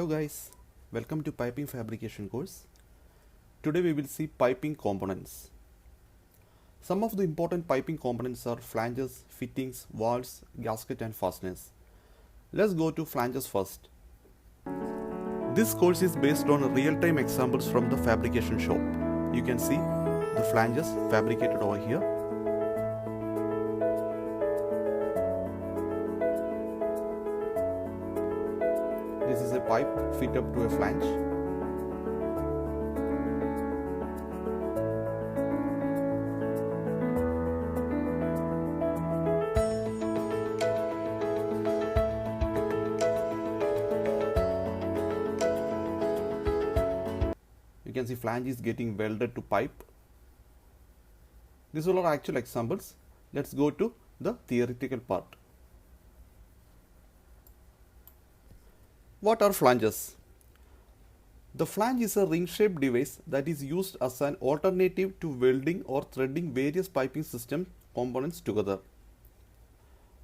Hello guys, welcome to piping fabrication course. Today we will see piping components. Some of the important piping components are flanges, fittings, valves, gasket and fasteners. Let's go to flanges first. This course is based on real-time examples from the fabrication shop. You can see the flanges fabricated over here. This is a pipe fit up to a flange. You can see flange is getting welded to pipe. These are actual examples. Let's go to the theoretical part. What are flanges? The flange is a ring-shaped device that is used as an alternative to welding or threading various piping system components together.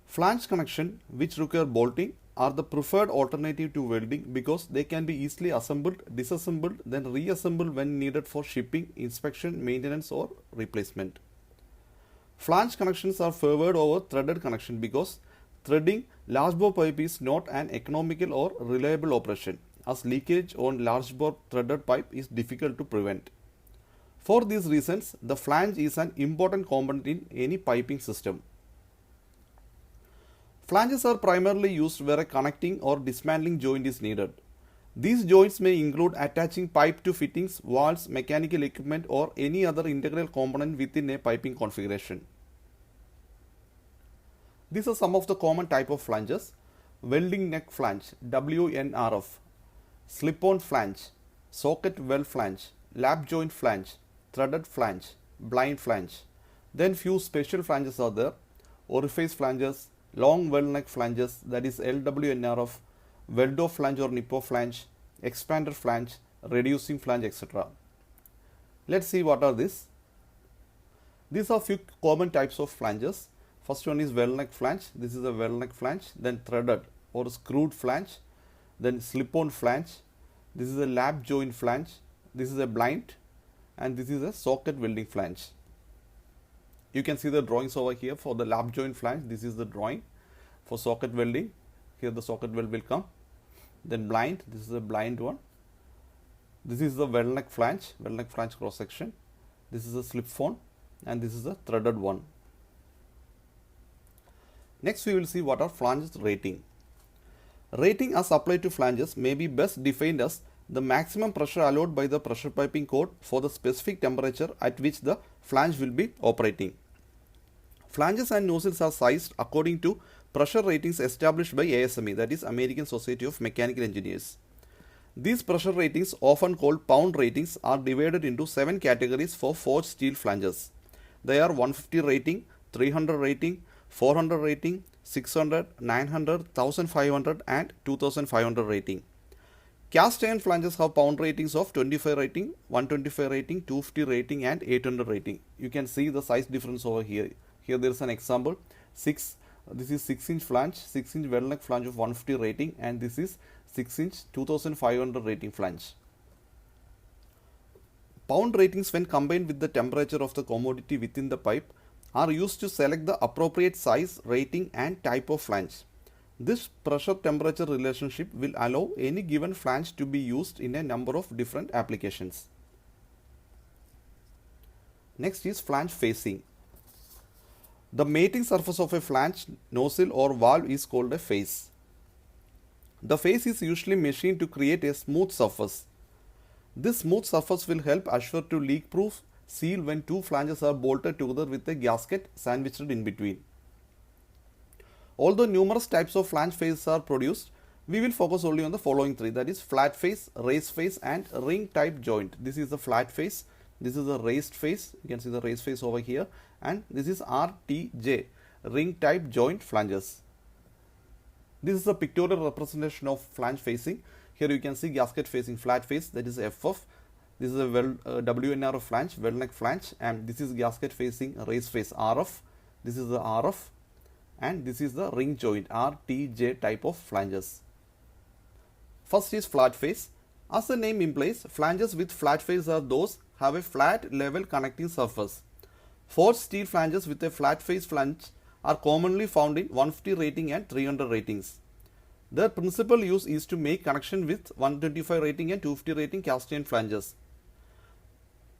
Flange connection, which require bolting, are the preferred alternative to welding because they can be easily assembled, disassembled, then reassembled when needed for shipping, inspection, maintenance or replacement. Flange connections are favored over threaded connection because threading large bore pipe is not an economical or reliable operation, as leakage on large bore threaded pipe is difficult to prevent. For these reasons, the flange is an important component in any piping system. Flanges are primarily used where a connecting or dismantling joint is needed. These joints may include attaching pipe to fittings, valves, mechanical equipment or any other integral component within a piping configuration. These are some of the common type of flanges: welding neck flange, WNRF, slip-on flange, socket weld flange, lap joint flange, threaded flange, blind flange. Then few special flanges are there: orifice flanges, long weld neck flanges, that is LWNRF, weld-off flange or nip-off flange, expander flange, reducing flange, etc. Let's see what are these. These are few common types of flanges. First one is weld neck flange. This is a weld neck flange. Then threaded or screwed flange. Then slip-on flange. This is a lap joint flange. This is a blind, and this is a socket welding flange. You can see the drawings over here for the lap joint flange. This is the drawing for socket welding. Here the socket weld will come. Then blind. This is a blind one. This is the weld neck flange cross section. This is a slip-on, and this is a threaded one. Next we will see what are flanges rating. Rating as applied to flanges may be best defined as the maximum pressure allowed by the pressure piping code for the specific temperature at which the flange will be operating. Flanges and nozzles are sized according to pressure ratings established by ASME, that is American Society of Mechanical Engineers. These pressure ratings, often called pound ratings, are divided into 7 categories for forged steel flanges. They are 150 rating, 300 rating, 400 rating, 600, 900, 1500 and 2500 rating. Cast iron flanges have pound ratings of 25 rating, 125 rating, 250 rating and 800 rating. You can see the size difference over here. Here there is an example. This is 6-inch flange, 6-inch weld neck flange of 150 rating, and this is 6-inch 2500 rating flange. Pound ratings, when combined with the temperature of the commodity within the pipe, are used to select the appropriate size, rating and type of flange. This pressure temperature relationship will allow any given flange to be used in a number of different applications. Next is flange facing. The mating surface of a flange, nozzle or valve is called a face. The face is usually machined to create a smooth surface. This smooth surface will help assure to leak-proof seal when two flanges are bolted together with a gasket sandwiched in between. Although numerous types of flange faces are produced, we will focus only on the following three, that is flat face, raised face and ring type joint. This is the flat face, this is the raised face, you can see the raised face over here, and this is RTJ, ring type joint flanges. This is a pictorial representation of flange facing. Here you can see gasket facing flat face, that is FF. This is a WNRF flange, weld neck flange, and this is gasket facing raised face RF. This is the RF, and this is the ring joint RTJ type of flanges. First is flat face. As the name implies, flanges with flat face are those have a flat level connecting surface. Forged steel flanges with a flat face flange are commonly found in 150 rating and 300 ratings. Their principal use is to make connection with 125 rating and 250 rating cast iron flanges.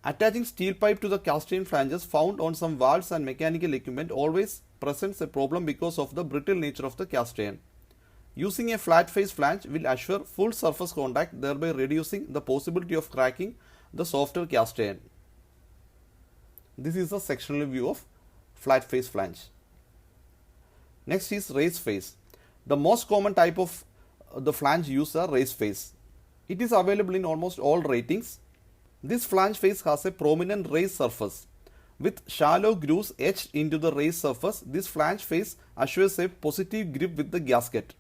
Attaching steel pipe to the cast iron flanges found on some valves and mechanical equipment always presents a problem because of the brittle nature of the cast iron. Using a flat face flange will assure full surface contact, thereby reducing the possibility of cracking the softer cast iron. This is a sectional view of flat face flange. Next is raise face. The most common type of the flange used are raise face. It is available in almost all ratings. This flange face has a prominent raised surface. With shallow grooves etched into the raised surface, this flange face assures a positive grip with the gasket.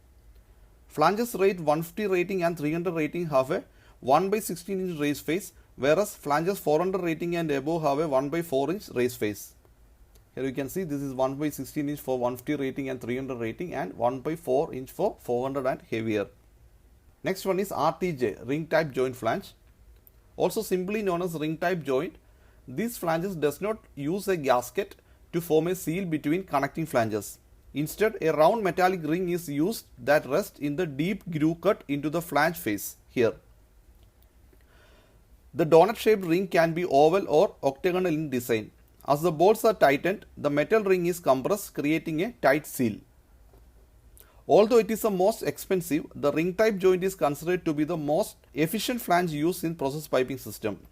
Flanges rate 150 rating and 300 rating have a 1/16 inch raise face, whereas flanges 400 rating and above have a 1/4 inch raise face. Here you can see this is 1/16 inch for 150 rating and 300 rating and 1/4 inch for 400 and heavier. Next one is RTJ, ring type joint flange. Also simply known as ring type joint, these flanges does not use a gasket to form a seal between connecting flanges. Instead, a round metallic ring is used that rests in the deep groove cut into the flange face here. The donut shaped ring can be oval or octagonal in design. As the bolts are tightened, the metal ring is compressed, creating a tight seal. Although it is the most expensive, the ring type joint is considered to be the most efficient flange used in process piping system.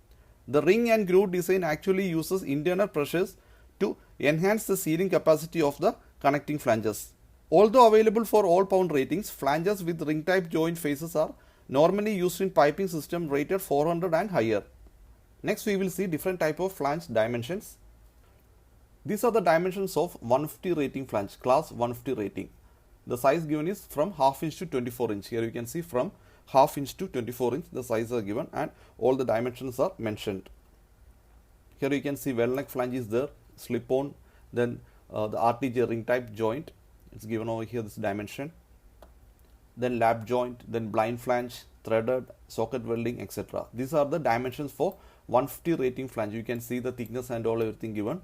The ring and groove design actually uses internal pressures to enhance the sealing capacity of the connecting flanges. Although available for all pound ratings, flanges with ring type joint faces are normally used in piping system rated 400 and higher. Next we will see different type of flange dimensions. These are the dimensions of 150 rating flange, class 150 rating. The size given is from half inch to 24 inch. Here you can see from half inch to 24 inch the size are given and all the dimensions are mentioned. Here you can see well neck flange is there, slip on, then the RTJ ring type joint, it's given over here this dimension, then lap joint, then blind flange, threaded, socket welding, etc. These are the dimensions for 150 rating flange. You can see the thickness and all everything given.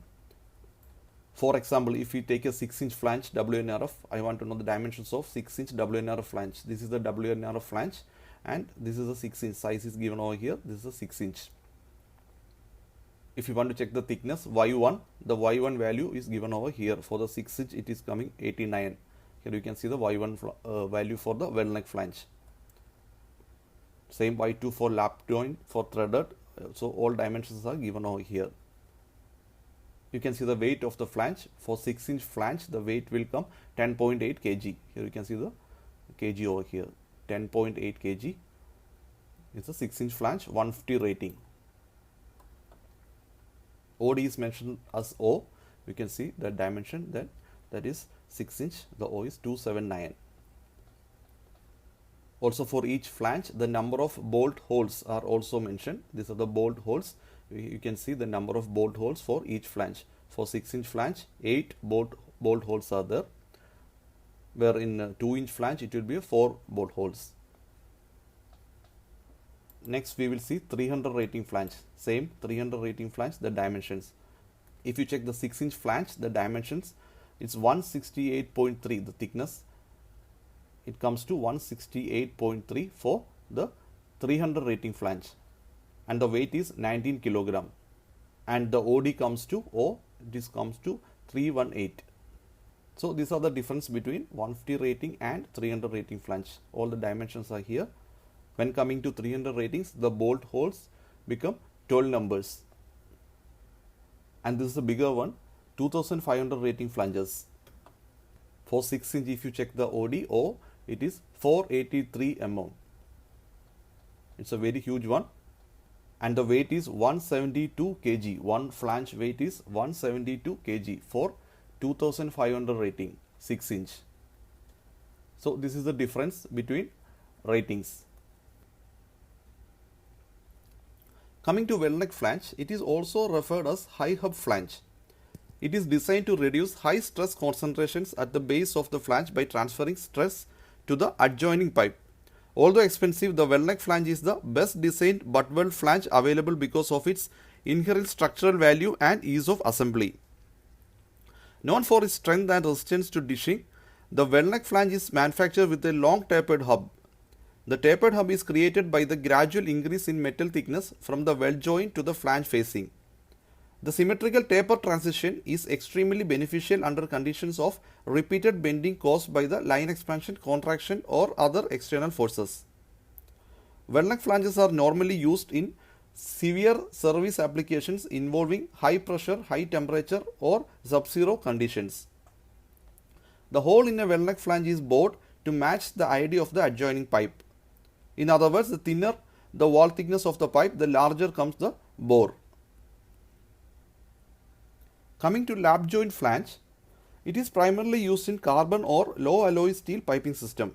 For example, if we take a 6-inch flange WNRF, I want to know the dimensions of 6-inch WNRF flange. This is the WNRF flange and this is the 6-inch size is given over here. This is a 6-inch. If you want to check the thickness Y1, the Y1 value is given over here. For the 6-inch it is coming 89. Here you can see the Y1 value for the well neck flange. Same Y2 for lap joint, for threaded. So all dimensions are given over here. You can see the weight of the flange. For 6-inch flange, the weight will come 10.8 kg. Here you can see the kg over here. 10.8 kg. It's a 6-inch flange, 150 rating. OD is mentioned as O. You can see that dimension, then that is 6-inch. The O is 279. Also for each flange, the number of bolt holes are also mentioned. These are the bolt holes. You can see the number of bolt holes for each flange. For 6-inch flange, 8 bolt holes are there, where in 2-inch flange it will be 4 bolt holes. Next we will see 300 rating flange. Same 300 rating flange, the dimensions. If you check the 6-inch flange, the dimensions, it's 168.3 the thickness. It comes to 168.3 for the 300 rating flange. And the weight is 19 kilogram, and the OD comes to O, this comes to 318. So these are the difference between 150 rating and 300 rating flange. All the dimensions are here. When coming to 300 ratings, the bolt holes become 12 numbers, and this is the bigger one, 2500 rating flanges. For 6-inch, if you check the OD O, it is 483 mm. It's a very huge one. And the weight is 172 kg. One flange weight is 172 kg for 2500 rating, 6-inch. So this is the difference between ratings. Coming to well neck flange, it is also referred as high hub flange. It is designed to reduce high stress concentrations at the base of the flange by transferring stress to the adjoining pipe. Although expensive, the well neck flange is the best designed butt weld flange available because of its inherent structural value and ease of assembly. Known for its strength and resistance to dishing, the well neck flange is manufactured with a long tapered hub. The tapered hub is created by the gradual increase in metal thickness from the weld joint to the flange facing. The symmetrical taper transition is extremely beneficial under conditions of repeated bending caused by the line expansion, contraction or other external forces. Well neck flanges are normally used in severe service applications involving high pressure, high temperature or sub-zero conditions. The hole in a well neck flange is bored to match the ID of the adjoining pipe. In other words, the thinner the wall thickness of the pipe, the larger comes the bore. Coming to lap joint flange, it is primarily used in carbon or low alloy steel piping system.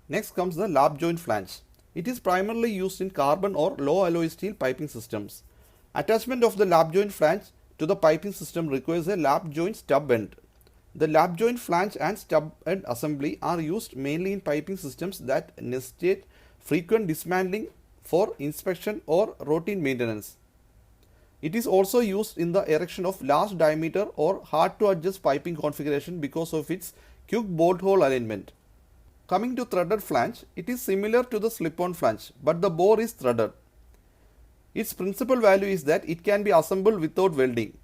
Next comes the lap joint flange. It is primarily used in carbon or low alloy steel piping systems. Attachment of the lap joint flange to the piping system requires a lap joint stub end. The lap joint flange and stub end assembly are used mainly in piping systems that necessitate frequent dismantling for inspection or routine maintenance. It is also used in the erection of large diameter or hard to adjust piping configuration because of its quick bolt hole alignment. Coming to threaded flange, it is similar to the slip-on flange, but the bore is threaded. Its principal value is that it can be assembled without welding.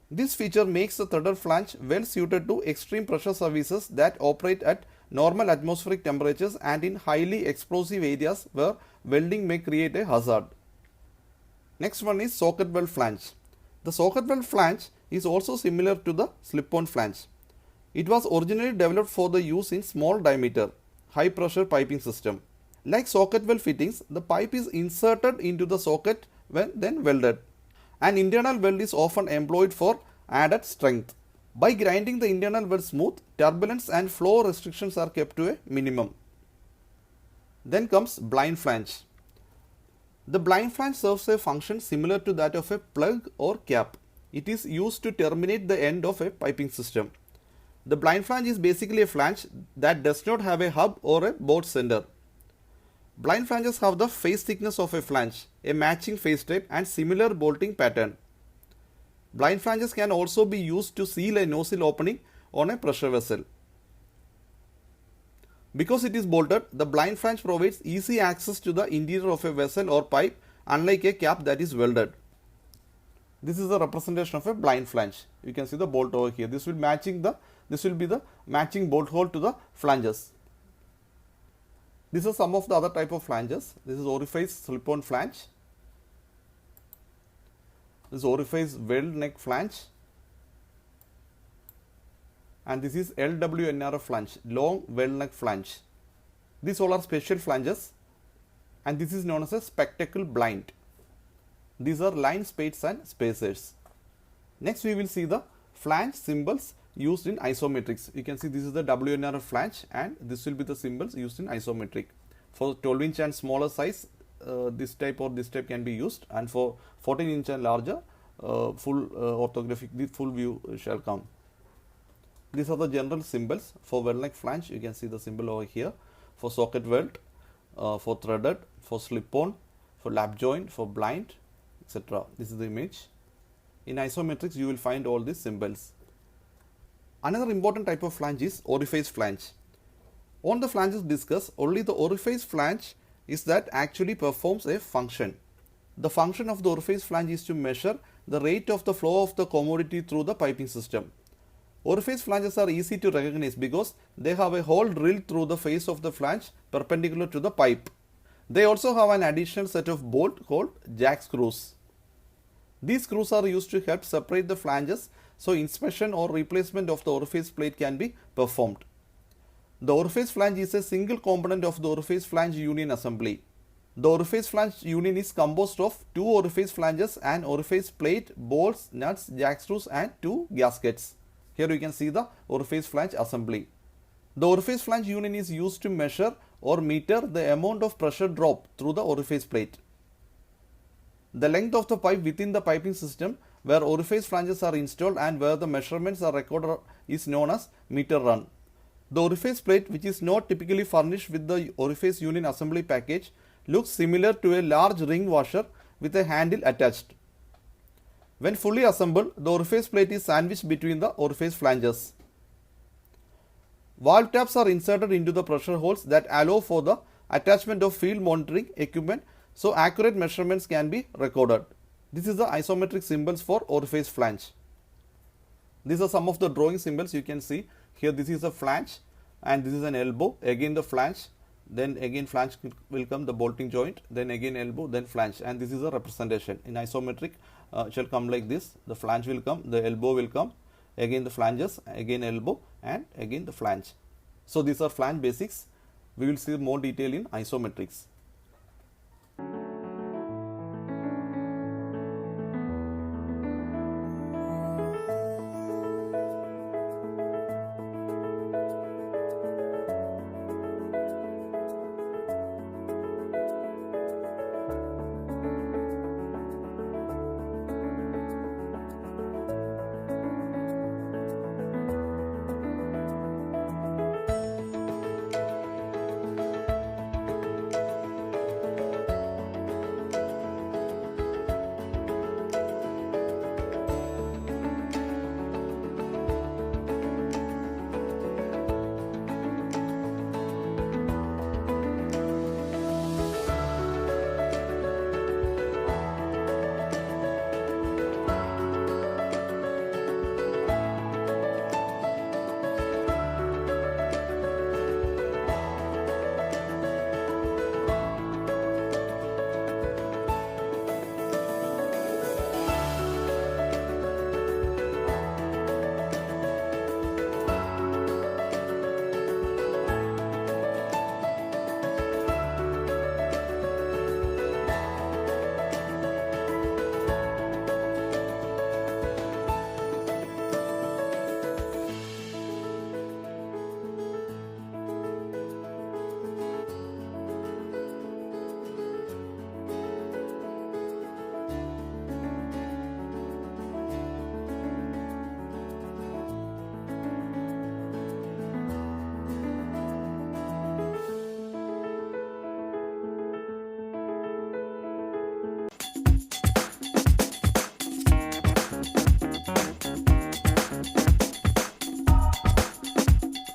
This feature makes the threaded flange well suited to extreme pressure services that operate at normal atmospheric temperatures and in highly explosive areas where welding may create a hazard. Next one is socket weld flange. The socket weld flange is also similar to the slip-on flange. It was originally developed for the use in small diameter, high pressure piping system. Like socket weld fittings, the pipe is inserted into the socket when then welded. An internal weld is often employed for added strength. By grinding the internal weld smooth, turbulence and flow restrictions are kept to a minimum. Then comes blind flange. The blind flange serves a function similar to that of a plug or cap. It is used to terminate the end of a piping system. The blind flange is basically a flange that does not have a hub or a bolt center. Blind flanges have the face thickness of a flange, a matching face type and similar bolting pattern. Blind flanges can also be used to seal a nozzle opening on a pressure vessel. Because it is bolted, the blind flange provides easy access to the interior of a vessel or pipe, unlike a cap that is welded. This is a representation of a blind flange. You can see the bolt over here. This will be the matching bolt hole to the flanges. These are some of the other type of flanges. This is orifice slip-on flange. This is orifice weld neck flange. And this is LWNRF flange, long weld neck flange. These all are special flanges and this is known as a spectacle blind. These are line spades and spacers. Next we will see the flange symbols used in isometrics. You can see this is the WNRF flange and this will be the symbols used in isometric. For 12-inch and smaller size, this type or this type can be used, and for 14-inch and larger, full orthographic, the full view shall come. These are the general symbols for weld neck flange. You can see the symbol over here for socket weld, for threaded, for slip-on, for lap joint, for blind, etc. This is the image. In isometrics, you will find all these symbols. Another important type of flange is orifice flange. On the flanges discussed, only the orifice flange is that actually performs a function. The function of the orifice flange is to measure the rate of the flow of the commodity through the piping system. Orifice flanges are easy to recognize because they have a hole drilled through the face of the flange perpendicular to the pipe. They also have an additional set of bolts called jack screws. These screws are used to help separate the flanges, so inspection or replacement of the orifice plate can be performed. The orifice flange is a single component of the orifice flange union assembly. The orifice flange union is composed of two orifice flanges, an orifice plate, bolts, nuts, jack screws and two gaskets. Here you can see the orifice flange assembly. The orifice flange union is used to measure or meter the amount of pressure drop through the orifice plate. The length of the pipe within the piping system where orifice flanges are installed and where the measurements are recorded is known as meter run. The orifice plate, which is not typically furnished with the orifice union assembly package, looks similar to a large ring washer with a handle attached. When fully assembled, the orifice plate is sandwiched between the orifice flanges. Valve tabs are inserted into the pressure holes that allow for the attachment of field monitoring equipment, so accurate measurements can be recorded. This is the isometric symbols for orifice flange. These are some of the drawing symbols you can see. Here this is a flange and this is an elbow, again the flange, then again flange will come, the bolting joint, then again elbow, then flange, and this is a representation. In isometric it shall come like this: the flange will come, the elbow will come, again the flanges, again elbow, and again the flange. So these are flange basics. We will see more detail in isometrics.